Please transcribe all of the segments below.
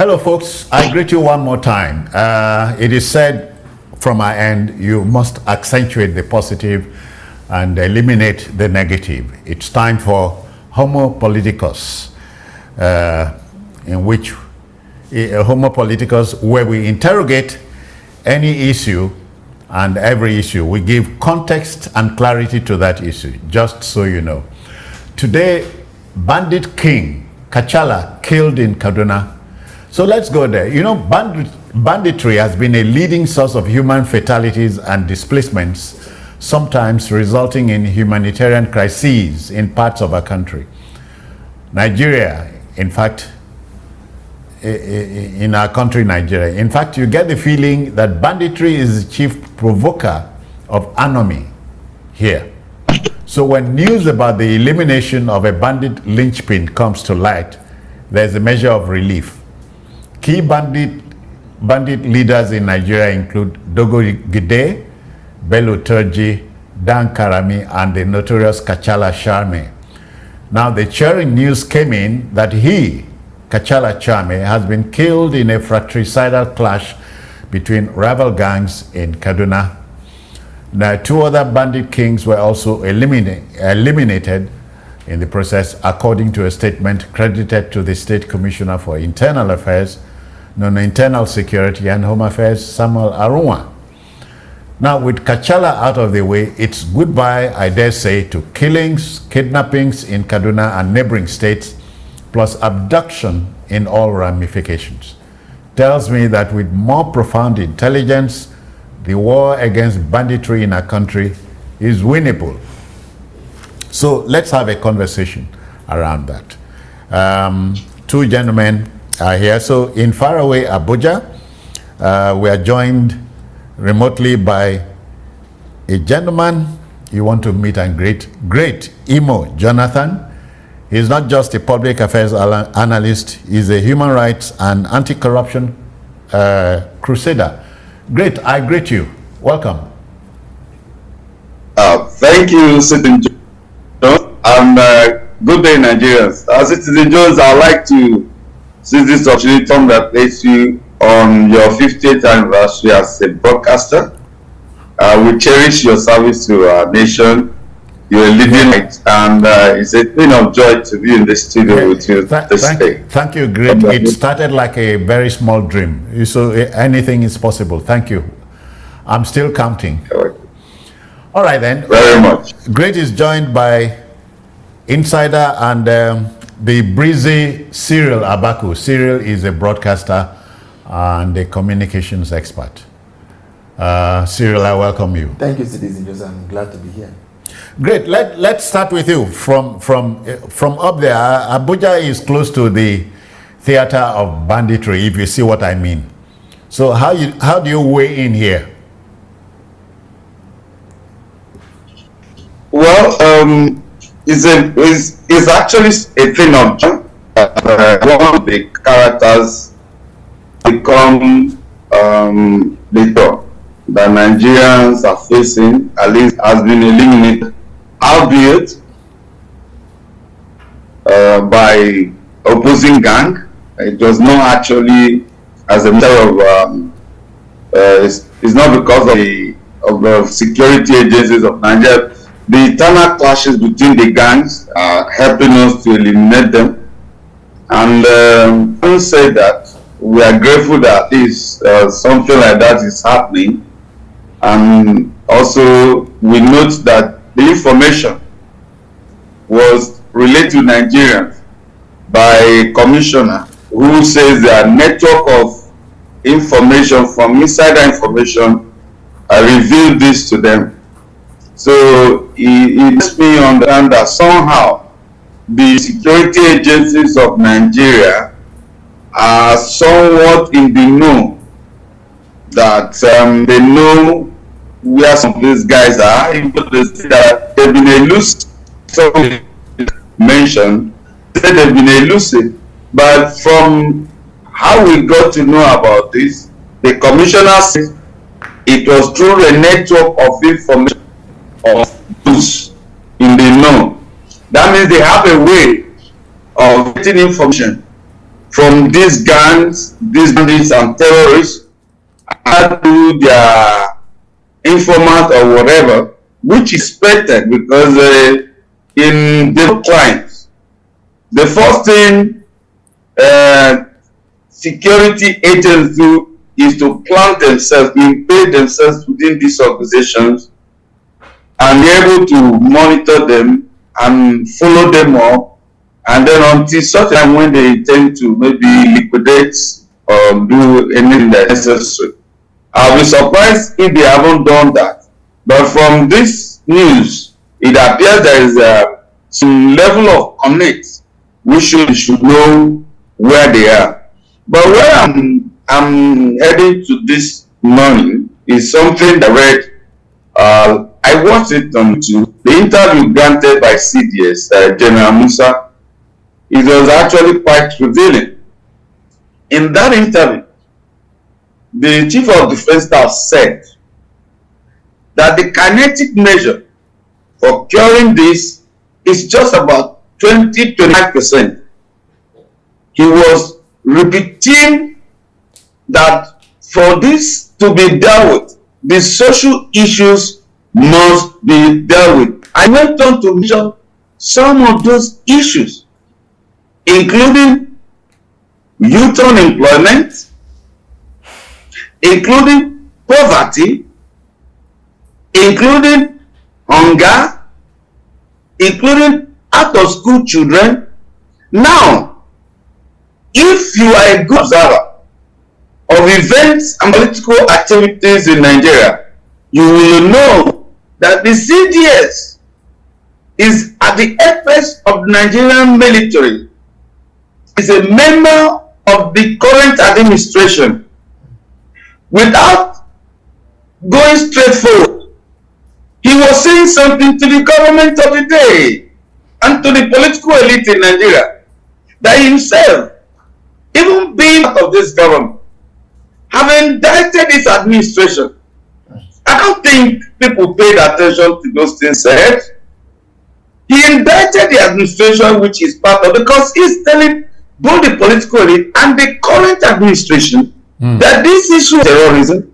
Hello, folks. I greet you one more time. It is said from my end, you must accentuate the positive and eliminate the negative. It's time for Homo Politicus, in which Homo Politicus, where we interrogate any issue and every issue. We give context and clarity to that issue, just so you know. Today, Bandit King Kachalla killed in Kaduna. So let's go there. You know, banditry has been a leading source of human fatalities and displacements, sometimes resulting in humanitarian crises in parts of our country. Nigeria, in fact, in our country, Nigeria. In fact, you get the feeling that banditry is the chief provoker of anomie here. So when news about the elimination of a bandit linchpin comes to light, there's a measure of relief. Key bandit leaders in Nigeria include Dogo Gide, Bello Turji, Dan Karami, and the notorious Kachalla Sharme. Now the cheering news came in that he, Kachalla Sharme, has been killed in a fratricidal clash between rival gangs in Kaduna. Now, two other bandit kings were also eliminated in the process, according to a statement credited to the State Commissioner for Internal Affairs, Non-Internal Security and Home Affairs, Samuel Arunwa. Now, with Kachalla out of the way, it's goodbye, I dare say, to killings, kidnappings in Kaduna and neighboring states, plus abduction in all ramifications. Tells me that with more profound intelligence, the war against banditry in our country is winnable. So let's have a conversation around that. Two gentlemen are here. So in faraway Abuja, we are joined remotely by a gentleman you want to meet and great Imo Jonathan. He's not just a public affairs analyst, he's a human rights and anti-corruption crusader. Great, I greet you. Welcome. Thank you, Citizen Jones, and good day, Nigerians. Citizen Jones, I'd like to seize this opportunity to congratulate you on your 50th anniversary as a broadcaster. We cherish your service to our nation. You're a living light, and it's a thing of joy to be in the studio with you this day. Thank you, great. It started like a very small dream, so anything is possible. Thank you. I'm still counting. All right then. Very much. Great is joined by insider and the breezy Cyril Abaku. Cyril is a broadcaster and a communications expert. Cyril, I welcome you. Thank you, Citizen Joseph. I'm glad to be here. Great. Let's start with you. From up there, Abuja is close to the theater of banditry, if you see what I mean. So how do you weigh in here? Well, it's actually a thing of joy. One of the characters become the top that Nigerians are facing, at least has been eliminated, albeit by opposing gang. It was not actually as a matter of it's not because of the security agencies of Nigeria. The internal clashes between the gangs are helping us to eliminate them. And having said that, we are grateful that at least something like that is happening. And also, we note that the information was relayed to Nigerians by a commissioner who says there are network of information from insider information. I revealed this to them. So it makes me understand that somehow the security agencies of Nigeria are somewhat in the know, that they know where some of these guys are, even that they've been elusive. Someone mentioned that they've been elusive, but from how we got to know about this, the commissioner said it was through a network of information of those in the know. That means they have a way of getting information from these gangs, these bandits and terrorists, and to their informant or whatever, which is expected because in the crimes, the first thing security agents do is to plant themselves, embed themselves within these organizations and be able to monitor them and follow them up, and then until such time when they intend to maybe liquidate or do anything that's necessary. I'll be surprised if they haven't done that. But from this news, it appears there is some level of connect. We should know where they are. But where I'm heading to this morning is something that I read. I watched it on YouTube. The interview granted by CDS, General Musa, it was actually quite revealing. In that interview, the Chief of Defense Staff said that the kinetic measure for curing this is just about 20-25%. He was repeating that for this to be dealt with, the social issues must be dealt with. I went on to mention some of those issues, including youth unemployment, including poverty, including hunger, including out-of-school children. Now, if you are a good observer of events and political activities in Nigeria, you will know that the CDS is at the apex of the Nigerian military, is a member of the current administration. Without going straight forward, he was saying something to the government of the day and to the political elite in Nigeria, that himself, even being part of this government, having indicted this administration. I don't think people paid attention to those things said. He indicted the administration which is part of, because he's telling both the political elite and the current administration that this issue of terrorism,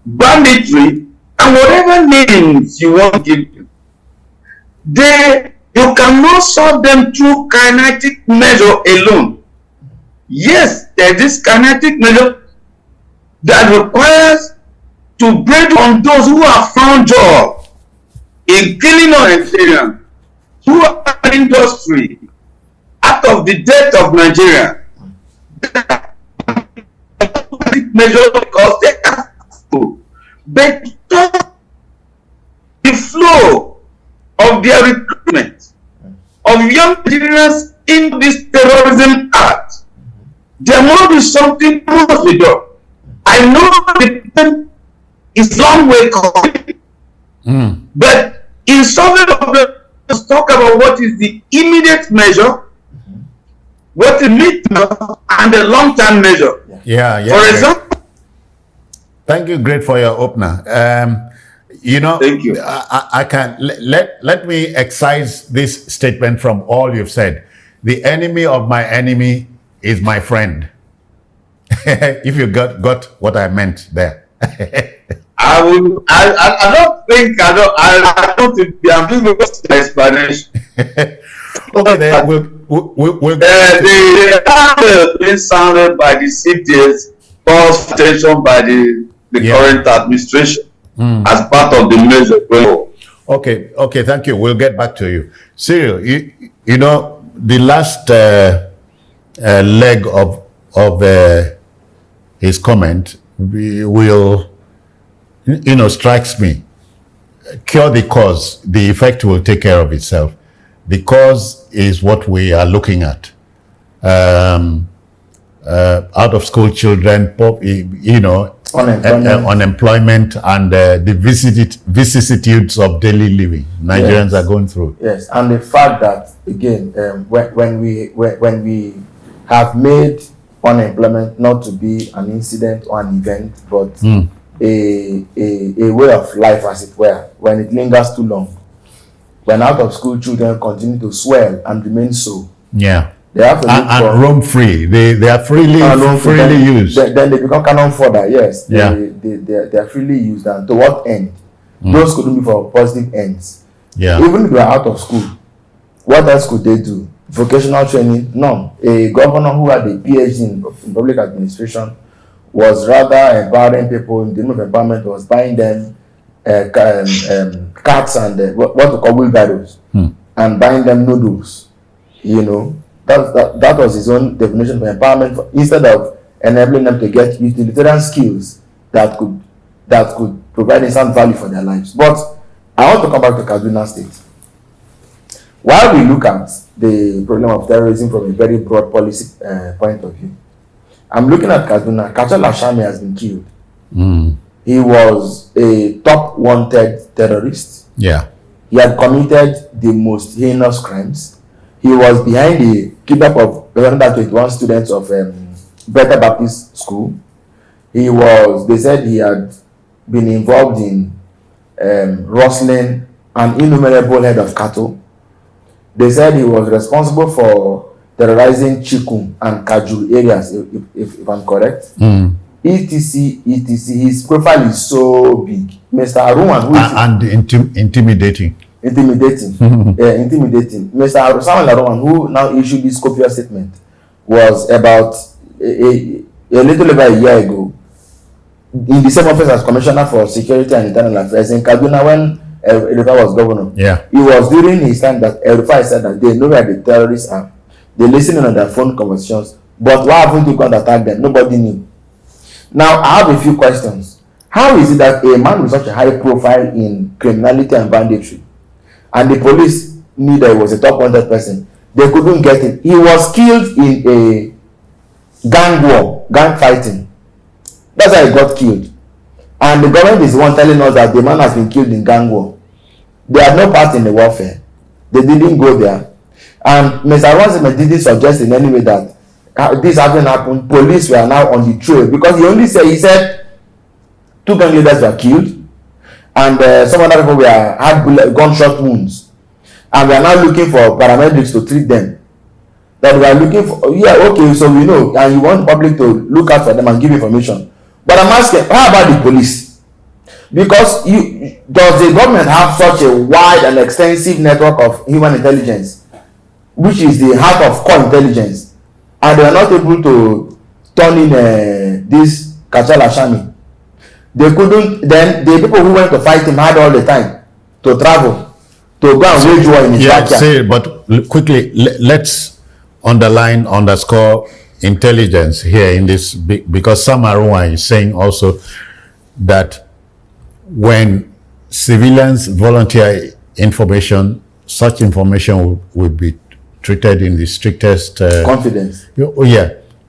banditry, and whatever names you want to give them, you cannot solve them through kinetic measure alone. Yes, there is this kinetic measure that requires to break on those who have found job in killing Nigerians, who are in industry out of the death of Nigeria. Measure because they have to, but the flow of their recruitment of young Nigerians in this terrorism act, there must be something must be done. I know the is long way coming, but in solving the problem, let's talk about what is the immediate measure, what is mid-term, and the long-term measure. Yeah. For example, thank you, great for your opener. Thank you. I can let me excise this statement from all you've said. The enemy of my enemy is my friend. If you got what I meant there. I don't think the ambiguous explanation. Okay, then we'll being sounded by the CDS, calls attention by the current administration as part of the measure. Okay, thank you. We'll get back to you. Cyril, you know, the last leg of his comment will, strikes me. Cure the cause, the effect will take care of itself. The cause is what we are looking at. Out of school children, unemployment and the vicissitudes of daily living Nigerians are going through. Yes, and the fact that again, when we have made unemployment not to be an incident or an event, but a way of life, as it were, when it lingers too long, when out of school children continue to swell and remain so, They have to look and for roam free. They are freely used. Then they become cannon fodder. Yes, Yeah. they are freely used. And to what end? Those couldn't be for positive ends. Yeah. Even if they are out of school, what else could they do? Vocational training? None. A governor who had a PhD in public administration was rather empowering people. In the name of empowerment, was buying them cats and what we call wheelbarrows, and buying them noodles. You know, that was his own definition of empowerment. Instead of enabling them to get utilitarian skills that could provide instant value for their lives. But I want to come back to Kaduna State. While we look at the problem of terrorism from a very broad policy point of view, I'm looking at Kaduna. Kachalla Sharme has been killed. He was a top wanted terrorist. Yeah. He had committed the most heinous crimes. He was behind the kidnap of 121 students of Better Baptist School. They said he had been involved in rustling an innumerable head of cattle. They said he was responsible for terrorizing Chikum and Kaju areas, if I'm correct. etc. His profile is so big. Mr. Arunwan, who is intimidating. Intimidating. Mr. Samuel Arunwan, who now issued this copious statement, was about a little over a year ago in the same office as Commissioner for Security and Internal Affairs in Kaduna when El-Rufai was governor. Yeah. It was during his time that El-Rufai said that they know where the terrorists are. They listen on their phone conversations. But why haven't you gone to attack them? Nobody knew. Now, I have a few questions. How is it that a man with such a high profile in criminality and banditry, and the police knew that he was a top wanted person, they couldn't get him? He was killed in a gang war, gang fighting. That's how he got killed. And the government is the one telling us that the man has been killed in gang war. They had no part in the warfare. They didn't go there. And Mr. Arunwan didn't suggest in any way that this hasn't happened. Police were now on the trail, because he said 2 gang leaders were killed and some other people had gunshot wounds, and we are now looking for paramedics to treat them. That we are looking for, okay, so we know, and you want the public to look out for them and give information. But I'm asking, how about the police? Because does the government have such a wide and extensive network of human intelligence, which is the heart of core intelligence, and they are not able to turn in this Kachalla Sharme? They couldn't. Then the people who went to fight him had all the time to travel to go and wage war in his backyard. But quickly, let's underscore intelligence here in this, because Sam Arunwan is saying also that when civilians volunteer information, such information will be treated in the strictest confidence.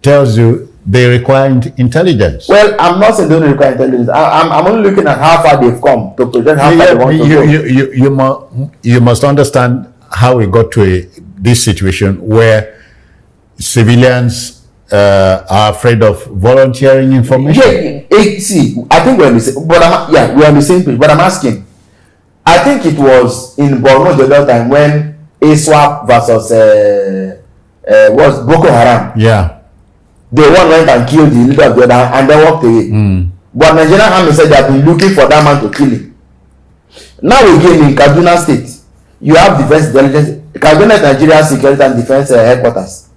Tells you they require intelligence. Well, I'm not saying they don't require intelligence. I'm only looking at how far they've come to project how far they want to go. You must understand how we got to this situation where civilians are afraid of volunteering information. See, I think we're on the same, we're on the same page. But I'm asking, I think it was in Borno the other time when ASWAP versus was Boko Haram. Yeah. The one went and killed the leader of the other and then walked away. But Nigerian army said they have been looking for that man to kill him. Now again in Kaduna State, you have defense intelligence. Kaduna Nigeria Security and Defense headquarters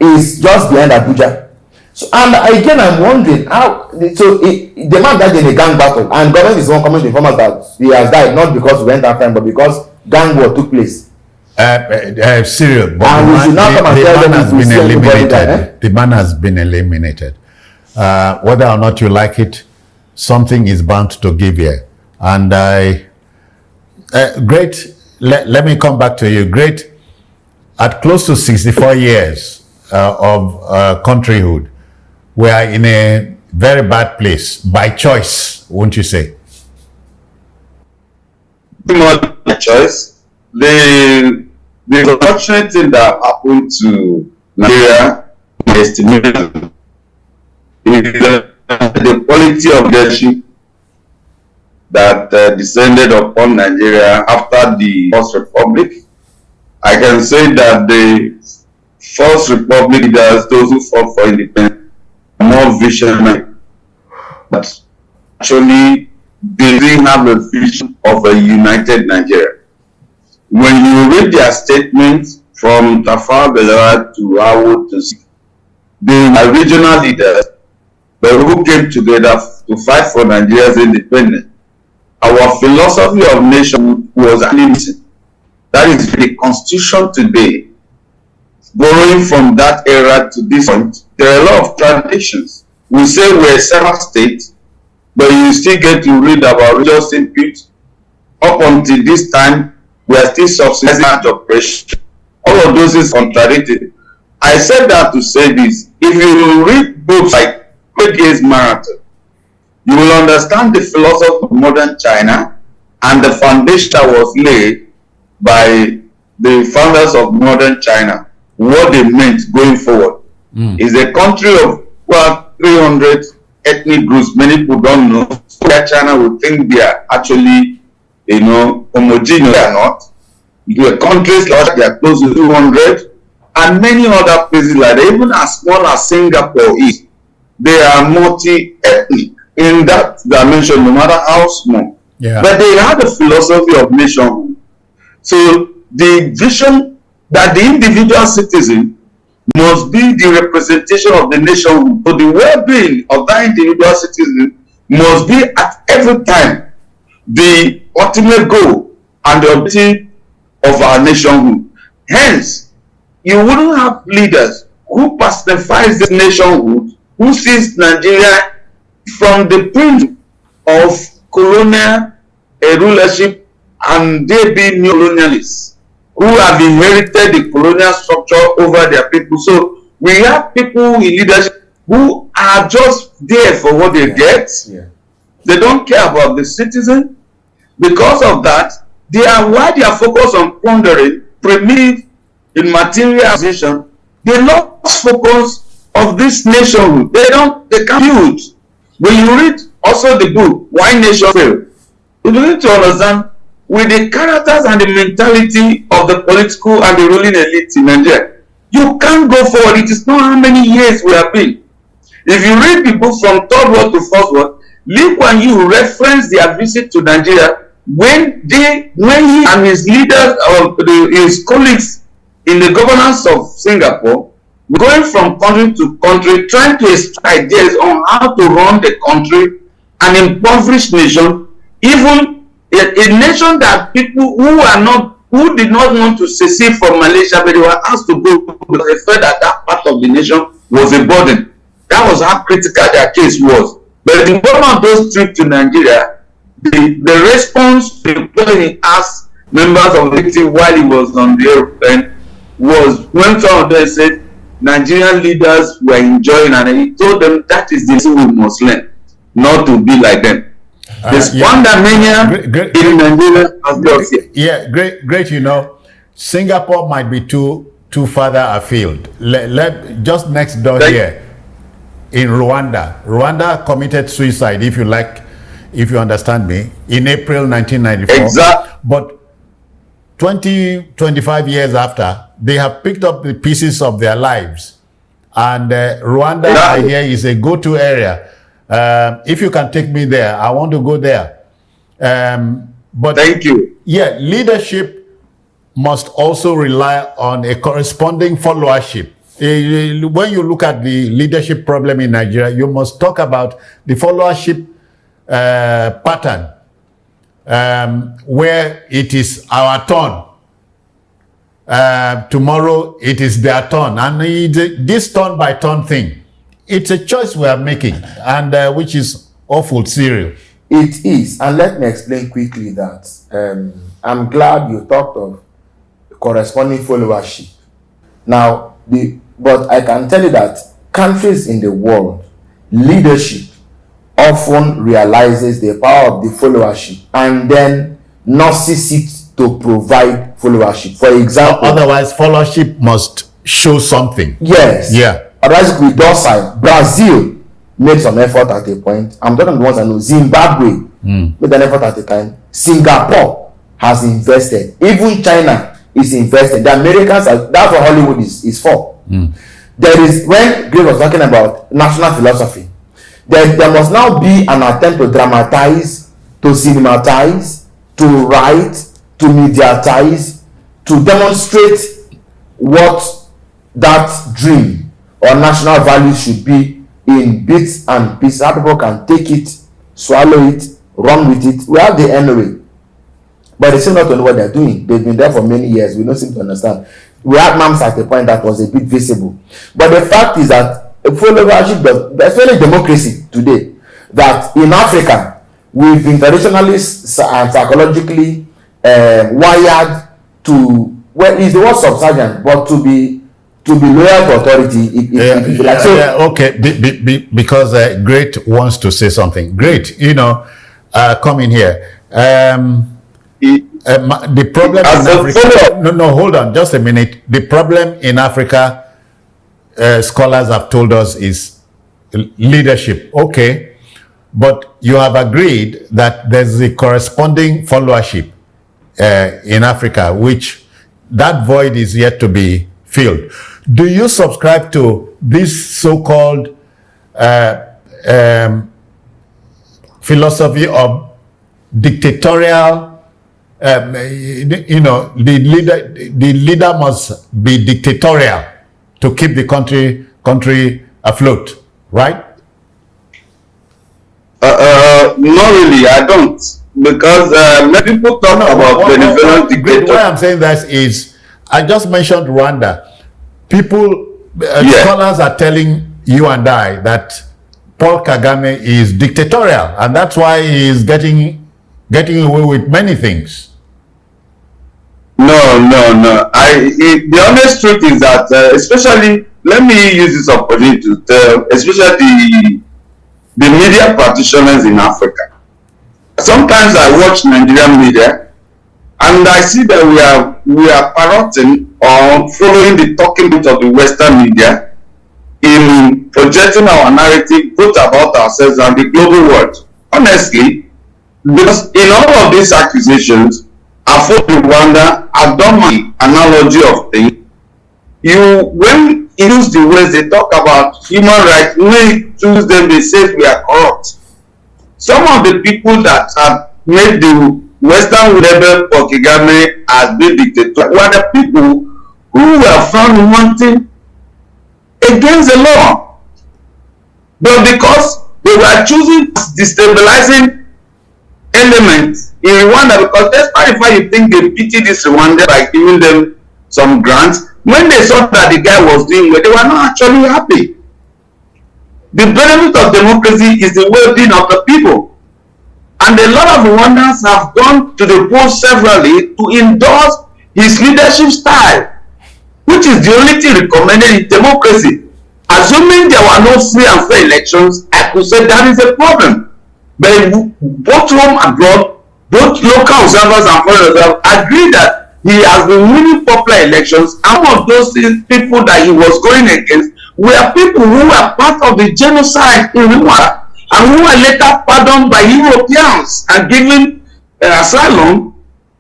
is just behind Abuja. So, and again, I'm wondering how. So the man died in a gang battle, and government is one coming to inform us that he has died not because we went after him, but because gang war took place. Cyril, but and we should not come and tell them has been eliminated. The man has been eliminated. Whether or not you like it, something is bound to give here. And great. Let me come back to you. Great. At close to 64 years of countryhood, we are in a very bad place by choice, won't you say? Not by choice. The unfortunate thing that happened to Nigeria, my estimation, is the quality of leadership that descended upon Nigeria after the First Republic. I can say that the First Republic leaders, those who fought for independence, more visionary, but actually they didn't have a vision of a united Nigeria. When you read their statements from Tafawa Balewa to Awo to Sik, they were regional leaders, but who came together to fight for Nigeria's independence. Our philosophy of nationhood was missing. That is the constitution today. Borrowing from that era to this point, there are a lot of traditions. We say we're a separate state, but you still get to read about religious impute. Up until this time, we are still subsidizing oppression. All of those is contradicted. I said that to say this. If you read books like Great Gates Marathon, you will understand the philosophy of modern China and the foundation that was laid by the founders of modern China, what they meant going forward. Is a country of 300 ethnic groups. Many people don't know where China would think they are actually, homogeneous. They are not. The countries like they are close to 200, and many other places like that, even as small as Singapore is, they are multi-ethnic in that dimension, no matter how small. Yeah. But they have a philosophy of nationhood. So the vision that the individual citizen must be the representation of the nation, but the well-being of that individual citizen must be at every time the ultimate goal and the objective of our nationhood. Hence, you wouldn't have leaders who personifies this nationhood, who sees Nigeria from the point of colonial rulership, and they be neo-colonialists who have inherited the colonial structure over their people. So we have people in leadership who are just there for what they get. They don't care about the citizen. Because of that, why they are focused on plundering, primitive in materialization, they lost focus of this nationhood. They can't build. When you read also the book, Why Nation Fail, you need to understand with the characters and the mentality of the political and the ruling elite in Nigeria, you can't go forward. It is not how many years we have been. If you read the book from third world to first world, Lee Kuan Yew reference their visit to Nigeria when he and his leaders or his colleagues in the governance of Singapore going from country to country, trying to extract ideas on how to run the country, an impoverished nation, even a nation that people who did not want to secede from Malaysia, but they were asked to go because they felt that part of the nation was a burden. That was how critical their case was. But in one of those trips to Nigeria, the response to the question he asked members of the team while he was on the airplane was when some of them said Nigerian leaders were enjoying, and he told them that is the lesson we must learn, not to be like them. The squander mania in Nigeria has lost it. Yeah, great. Singapore might be too further afield. Just next door here in Rwanda committed suicide, if you understand me, in April 1994. Exactly. But 25 years after, they have picked up the pieces of their lives, and Rwanda, I hear, is a go-to area. If you can take me there, I want to go there. But thank you. Yeah, leadership must also rely on a corresponding followership. When you look at the leadership problem in Nigeria, you must talk about the followership pattern, where it is our turn. Tomorrow it is their turn, and this turn by turn thing, it's a choice we are making, and which is awful serious. It is, and let me explain quickly that I'm glad you talked of corresponding followership. Now, but I can tell you that countries in the world, leadership often realizes the power of the followership and then nurses it to provide followership. For example, otherwise followership must show something. Yes. Yeah. Otherwise, we docile. Brazil made some effort at a point. I'm talking about the ones I know. Zimbabwe made an effort at a time. Singapore has invested. Even China is invested. The Americans, that's what Hollywood is for. There is, when Gray was talking about national philosophy, there must now be an attempt to dramatize, to cinematize, to write, to mediatize, to demonstrate what that dream or national value should be in bits and pieces. How people can take it, swallow it, run with it. We have the NOA, but they seem not to know what they're doing. They've been there for many years. We don't seem to understand. We had NAMS at a point that was a bit visible. But the fact is that followership, especially democracy today, that in Africa, we've been traditionally and psychologically wired to, well, it's the word subservient, but to be loyal to authority. If you like. So, okay, because Great wants to say something. Great, come in here. The problem in Africa, no, hold on, just a minute. The problem in Africa, scholars have told us, is leadership. Okay, but you have agreed that there's a corresponding followership in Africa, which that void is yet to be filled. Do you subscribe to this so-called philosophy of dictatorial? The leader must be dictatorial to keep the country afloat, right? Not really, I don't, because many people talk about Venezuelan dictator. Why I'm saying that is, I just mentioned Rwanda. People, scholars are telling you and I that Paul Kagame is dictatorial, and that's why he is getting away with many things. No. The honest truth is that, especially, let me use this opportunity to tell, especially the media practitioners in Africa. Sometimes I watch Nigerian media, and I see that we are parroting or following the talking point of the Western media in projecting our narrative both about ourselves and the global world. Honestly, because in all of these accusations, I thought Rwanda, I've done my analogy of things. When you use the words they talk about human rights, when you choose them, they say we are corrupt. Some of the people that have made the Western rebel for Kagame as being dictator were the people who were found wanting against the law. But because they were choosing destabilizing elements in Rwanda, because despite the fact you think they pity this Rwanda by giving them some grants, when they saw that the guy was doing well, they were not actually happy. The benefit of democracy is the well-being of the people. And a lot of Rwandans have gone to the polls severally to endorse his leadership style, which is the only thing recommended in democracy. Assuming there were no free and fair elections, I could say that is a problem. But both home and abroad, both local observers and foreign observers agree that he has been winning popular elections. Some of those people that he was going against were people who were part of the genocide in Rwanda and who were later pardoned by Europeans and given asylum.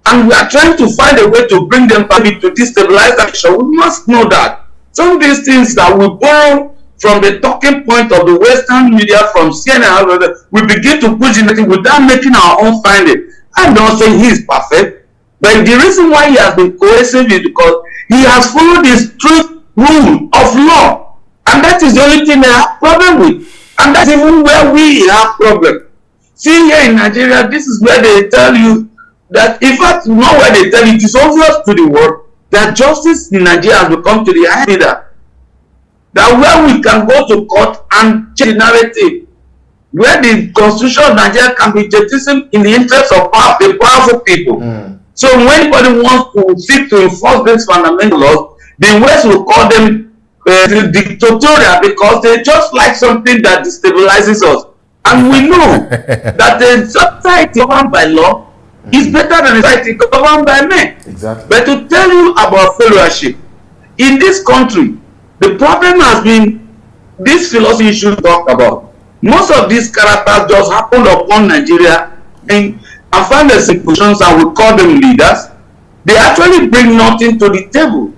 And we are trying to find a way to bring them back to destabilize the nation. We must know that some of these things that we borrow from the talking point of the Western media, from CNN, we begin to push in it without making our own finding. I'm not saying he is perfect, but the reason why he has been cohesive is because he has followed the strict rule of law, and that is the only thing they have problem with, and that's even where we have problem. See, here in Nigeria, this is where they tell you that, in fact, not where they tell you, it is obvious to the world that justice in Nigeria has become to the high leader. That where we can go to court and change the narrative, where the constitution of Nigeria can be jettisoned in the interest of the powerful people. So when anybody wants to seek to enforce these fundamental laws, the West will call them dictatorial, because they just like something that destabilizes us. And we know that the society governed by law is better than a society governed by men. Exactly. But to tell you about followership, in this country, the problem has been this philosophy you should talk about. Most of these characters just happened upon Nigeria and find the situations, and we call them leaders. They actually bring nothing to the table.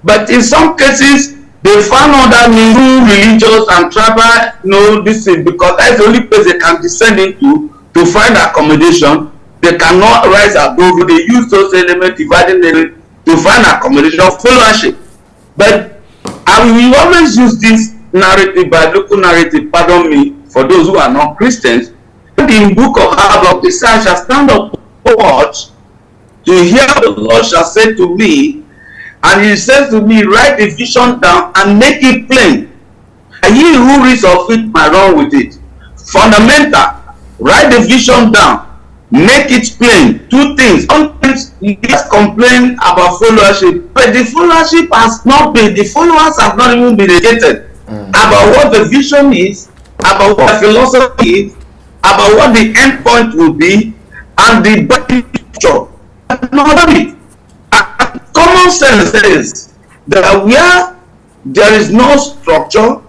But in some cases, They found out that new religious and tribal, this thing, because that's the only place they can descend into to find accommodation. They cannot rise above. They use those elements, dividing them to find accommodation, followership. But we always use this narrative, biblical narrative, pardon me, for those who are not Christians. In the book of Habakkuk, the sun shall stand up watch to hear what the Lord shall say to me. And he says to me, write the vision down and make it plain. And he who reads of it might run with it. Fundamental, write the vision down, make it plain. Two things. Sometimes you just complain about followership, but the followership has not been, the followers have not even been educated about what the vision is, about what the philosophy is, about what the end point will be, and the body picture. Not it. Common sense says that where there is no structure,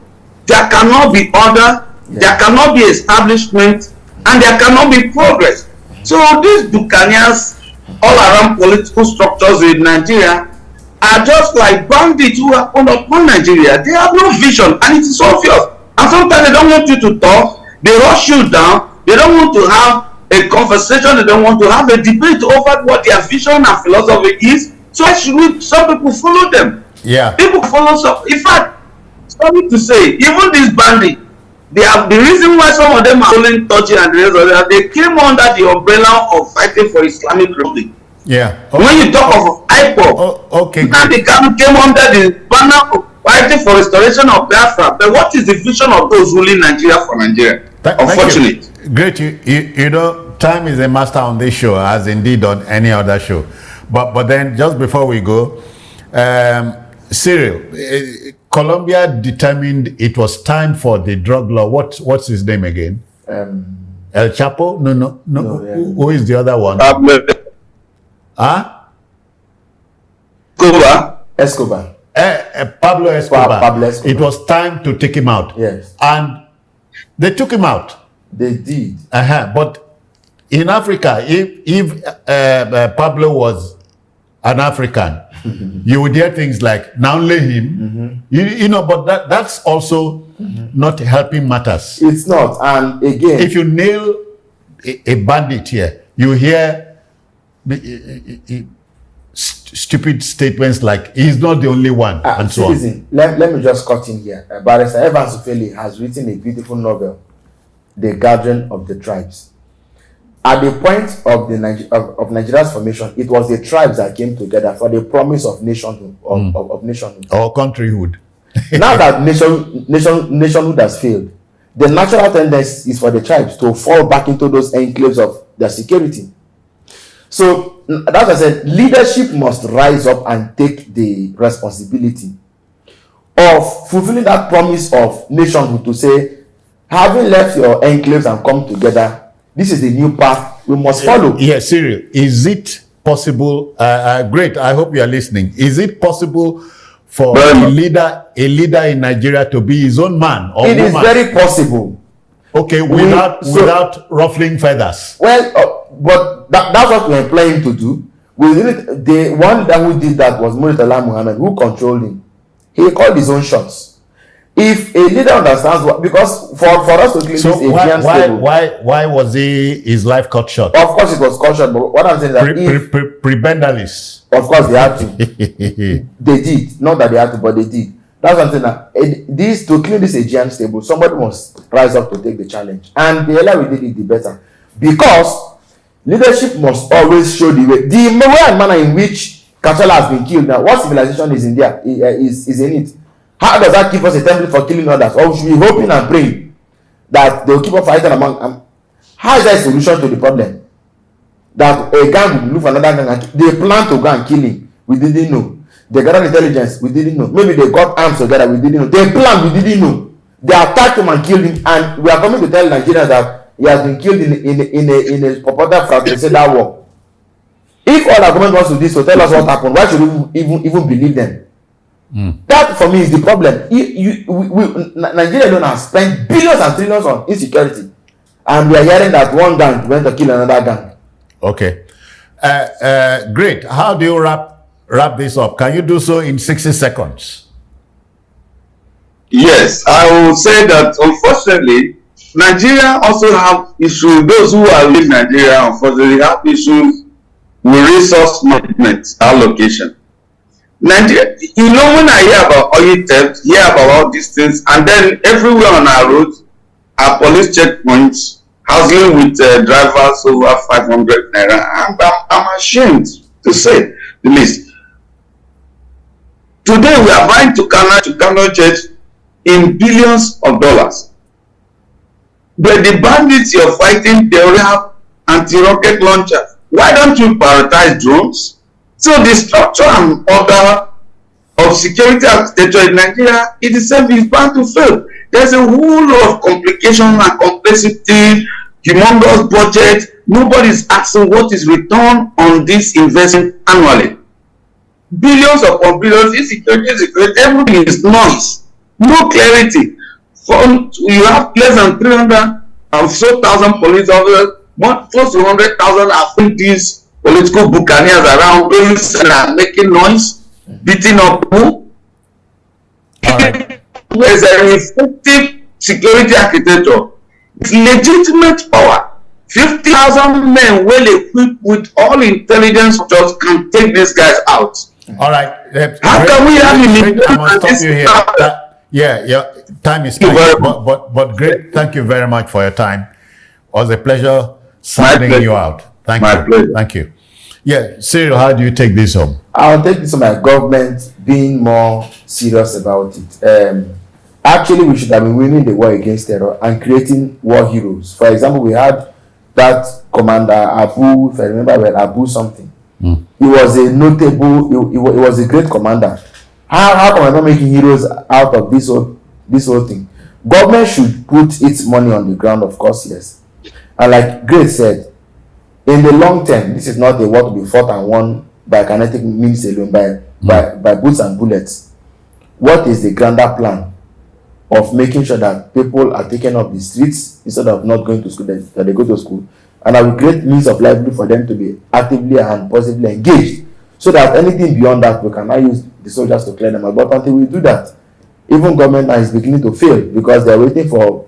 there cannot be order, there cannot be establishment, and there cannot be progress. So these buccaneers all around political structures in Nigeria are just like bandits who are upon Nigeria. They have no vision, and it is obvious. And sometimes they don't want you to talk, they rush you down, they don't want to have a conversation, they don't want to have a debate over what their vision and philosophy is. So some people follow them. Yeah. People follow some. In fact, sorry to say, even this bandit, they have the reason why some of them are following touching and the rest of them, they came under the umbrella of fighting for Islamic Republic. Yeah. Okay. When you talk of IPOB, they came under the banner of fighting for restoration of Biafra. But what is the vision of those ruling Nigeria for Nigeria? Unfortunately. Great. You know, time is a master on this show, as indeed on any other show. But then, just before we go, Cyril, Colombia determined it was time for the drug law. What's his name again? El Chapo? No. Yeah. Who is the other one? Escobar. Pablo Escobar. Pablo Escobar. It was time to take him out. Yes. And they took him out. They did. But in Africa, if Pablo was an African, you would hear things like, now only him, but that's also not helping matters. It's not. And again, if you nail a bandit here, you hear stupid statements like, he's not the only one, and so on. Let me just cut in here. Barrister Evans Ofeli has written a beautiful novel, The Guardian of the Tribes. At the point of of Nigeria's formation, it was the tribes that came together for the promise of nationhood, of nationhood. Or countryhood. Now that nationhood has failed, the natural tendency is for the tribes to fall back into those enclaves of their security. So, that's why I said, leadership must rise up and take the responsibility of fulfilling that promise of nationhood, to say, having left your enclaves and come together, this is the new path we must follow. Yes, Cyril, is it possible? Great, I hope you are listening. Is it possible for a leader in Nigeria to be his own man or woman? It is very possible. Okay, without ruffling feathers. Well, but that's what we're planning to do. The one that who did that was Murtala Muhammad, who controlled him. He called his own shots. If a leader understands what, because for us to clean this why was his life cut short? Of course it was cut short, but what I'm saying is that prebendalists. Of course they had to. They did. Not that they had to, but they did. That's what I'm saying, that to clean this Aegean stable, somebody must rise up to take the challenge. And the earlier we did it, the better. Because leadership must always show the way. The way and manner in which Kachalla has been killed now, what civilization is in there, is in it. How does that give us a template for killing others? Or we should be hoping and praying that they will keep on fighting among them? How is that a solution to the problem? That a gang will look for another gang and they plan to go and kill him. We didn't know. They gathered intelligence. We didn't know. Maybe they got arms together. We didn't know. They planned. We didn't know. They attacked him and killed him. And we are coming to tell Nigerians that he has been killed in a purported fratricidal war. If all our government wants to do is to tell us what happened, why should we even believe them? That for me is the problem. Nigeria alone has spent billions and trillions on insecurity, and we are hearing that one gang went to kill another gang. Okay, great. How do you wrap this up? Can you do so in 60 seconds? Yes, I will say that unfortunately, Nigeria also have issues. Those who are in Nigeria, unfortunately, have issues with resource management allocation. Nigeria, you know, when I hear about oil theft, hear about all these things, and then everywhere on our roads are police checkpoints, hassling with drivers over 500 naira. I'm ashamed to say the least. Today we are buying Kano Church in billions of dollars. But the bandits you're fighting, they already have anti-rocket launcher. Why don't you prioritize drones? So the structure and order of security architecture in Nigeria, it itself is bound to fail. There's a whole lot of complication and complexity, humongous budget. Nobody's asking what is return on this investment annually. Billions upon billions, insecurity, everything is noise. No clarity. You have less than 300 and so thousand police officers, close to 100,000 are fighting these political buccaneers around, making noise, beating up who? Right. There's an effective security architecture. It's legitimate power. 50,000 men well equipped with all intelligence just can take these guys out. All right. How can we have I must stop you here. Yeah, time is tight. But great. Thank you very much for your time. It was a pleasure sounding you out. Thank you. Pleasure. Thank you. Yeah, Cyril, how do you take this home? I'll take this on my government being more serious about it. Actually, we should have been winning the war against terror and creating war heroes. For example, we had that commander Abu, if I remember well, Abu something. He was a notable, he was a great commander. How come I'm not making heroes out of this whole thing? Government should put its money on the ground, of course, yes. And like Great said, in the long term, this is not a war to be fought and won by kinetic means alone, by boots and bullets. What is the grander plan of making sure that people are taken off the streets instead of not going to school, that they go to school, and I will create means of livelihood for them to be actively and positively engaged, so that anything beyond that we can now use the soldiers to clear them out. But until we do that, even government now is beginning to fail because they're waiting for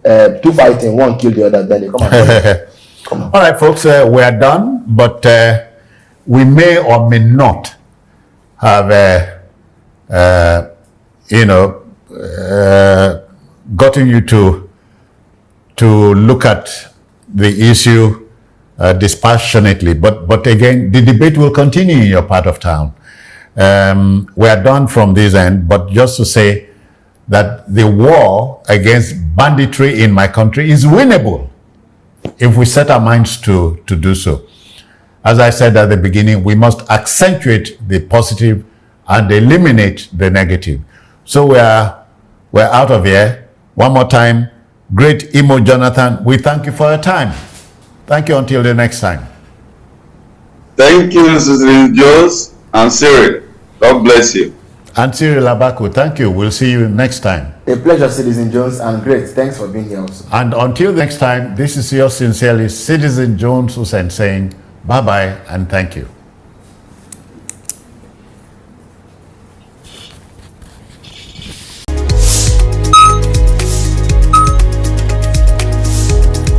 two fighting, one kill the other, then they come and come on. All right, folks, we are done, but we may or may not have, gotten you to look at the issue dispassionately. But again, the debate will continue in your part of town. We are done from this end, but just to say that the war against banditry in my country is winnable if we set our minds to do so. As I said at the beginning, we must accentuate the positive and eliminate the negative. So we're out of here. One more time, great Imo Jonathan, we thank you for your time. Thank you until the next time. Thank you, Citizen Jones and Cyril. God bless you. And Cyril Abaku, thank you. We'll see you next time. A pleasure, Citizen Jones, and great. Thanks for being here also. And until next time, this is yours sincerely, Citizen Jones Hussein saying bye-bye and thank you.